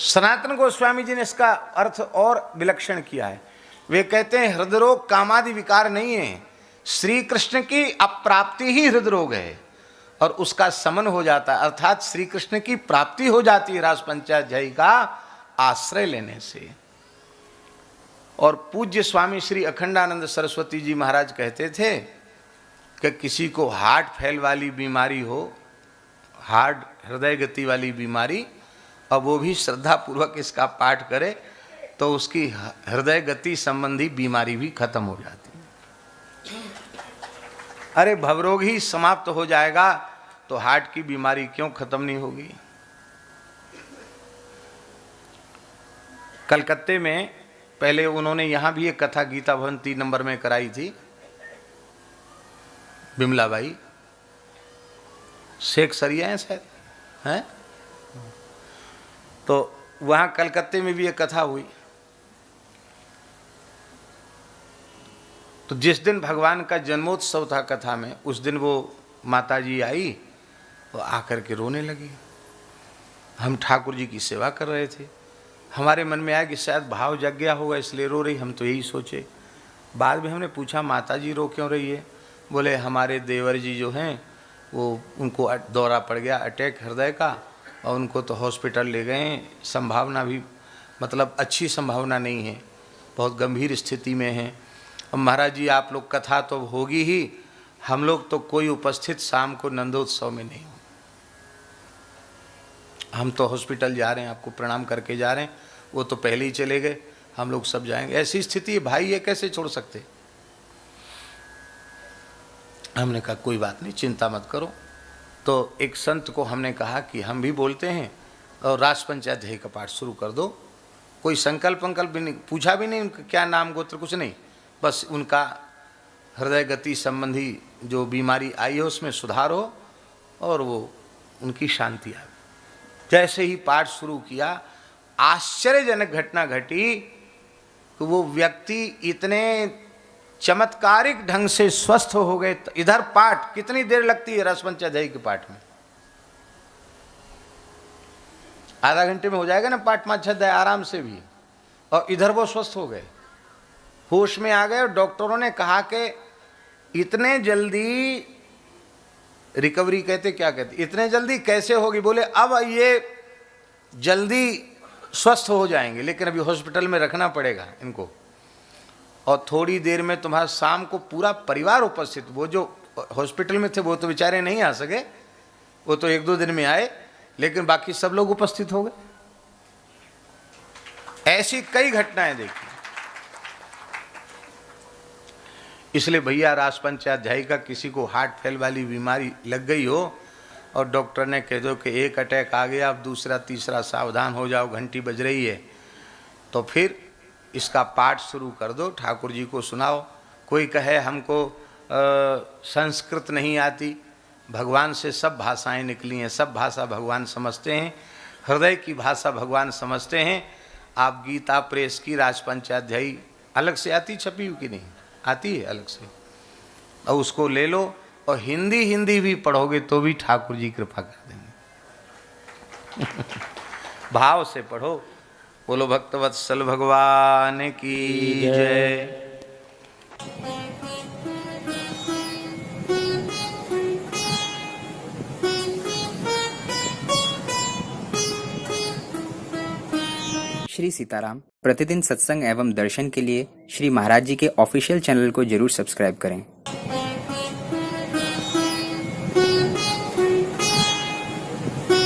सनातन गोस्वामी जी ने इसका अर्थ और विलक्षण किया है। वे कहते हैं हृदय रोग कामादि विकार नहीं है, श्री कृष्ण की अप्राप्ति ही हृदय रोग है और उसका समन हो जाता है, अर्थात श्री कृष्ण की प्राप्ति हो जाती है रास पंचाध्यायी का आश्रय लेने से। और पूज्य स्वामी श्री अखंडानंद सरस्वती जी महाराज कहते थे कि किसी को हार्ट फेल वाली बीमारी हो, हार्ट हृदय गति वाली बीमारी, और वो भी श्रद्धा पूर्वक इसका पाठ करे तो उसकी हृदय गति संबंधी बीमारी भी खत्म हो जाती है। अरे भवरोग ही समाप्त हो जाएगा तो हार्ट की बीमारी क्यों खत्म नहीं होगी। कलकत्ते में पहले उन्होंने यहाँ भी एक कथा गीता भवन 3 नंबर में कराई थी, बिमलाबाई शेख सरिया हैं शायद हैं, तो वहाँ कलकत्ते में भी एक कथा हुई। तो जिस दिन भगवान का जन्मोत्सव था कथा में, उस दिन वो माता जी आई और आकर के रोने लगी। हम ठाकुर जी की सेवा कर रहे थे, हमारे मन में आया कि शायद भाव जग गया होगा इसलिए रो रही, हम तो यही सोचे। बाद में हमने पूछा माता जी रो क्यों रही है, बोले हमारे देवर जी जो हैं वो उनको दौरा पड़ गया अटैक हृदय का और उनको तो हॉस्पिटल ले गए, संभावना भी मतलब अच्छी संभावना नहीं है, बहुत गंभीर स्थिति में है। अब महाराज जी आप लोग कथा तो होगी ही, हम लोग तो कोई उपस्थित शाम को नंदोत्सव में नहीं हो, हम तो हॉस्पिटल जा रहे हैं, आपको प्रणाम करके जा रहे हैं, वो तो पहले ही चले गए, हम लोग सब जाएंगे। ऐसी स्थिति भाई ये कैसे छोड़ सकते। हमने कहा कोई बात नहीं, चिंता मत करो। तो एक संत को हमने कहा कि हम भी बोलते हैं और रास पंचाध्यायी का पाठ शुरू कर दो। कोई संकल्प वंकल्प भी नहीं, पूछा भी नहीं उनका क्या नाम गोत्र कुछ नहीं, बस उनका हृदय गति संबंधी जो बीमारी आई है उसमें सुधार हो और वो उनकी शांति आए। जैसे ही पाठ शुरू किया आश्चर्यजनक घटना घटी कि वो व्यक्ति इतने चमत्कारिक ढंग से स्वस्थ हो गए। इधर पाठ कितनी देर लगती है रस पंचाध्यायी के पाठ में, आधा घंटे में हो जाएगा ना पाठ 5-6 अध्याय आराम से भी, और इधर वो स्वस्थ हो गए, होश में आ गए। और डॉक्टरों ने कहा कि इतने जल्दी रिकवरी कहते क्या कहते, इतने जल्दी कैसे होगी, बोले अब ये जल्दी स्वस्थ हो जाएंगे लेकिन अभी हॉस्पिटल में रखना पड़ेगा इनको, और थोड़ी देर में तुम्हारा शाम को पूरा परिवार उपस्थित। वो जो हॉस्पिटल में थे वो तो बेचारे नहीं आ सके, वो तो 1-2 दिन में आए, लेकिन बाकी सब लोग उपस्थित हो गए। ऐसी कई घटनाएं देखी। इसलिए भैया रास पंचाध्यायी का किसी को हार्ट फेल वाली बीमारी लग गई हो और डॉक्टर ने कह दो कि एक अटैक आ गया, अब दूसरा तीसरा सावधान हो जाओ, घंटी बज रही है, तो फिर इसका पाठ शुरू कर दो, ठाकुर जी को सुनाओ। कोई कहे हमको संस्कृत नहीं आती, भगवान से सब भाषाएं निकली हैं, सब भाषा भगवान समझते हैं, हृदय की भाषा भगवान समझते हैं। आप गीता प्रेस की राज पंचाध्यायी अलग से आती, छपी हुई कि नहीं आती है अलग से, और उसको ले लो और हिंदी भी पढ़ोगे तो भी ठाकुर जी कृपा कर देंगे। भाव से पढ़ो। बोलो भक्तवत्सल भगवान की जय। श्री सीताराम प्रतिदिन सत्संग एवं दर्शन के लिए श्री महाराज जी के ऑफिशियल चैनल को जरूर सब्सक्राइब करें।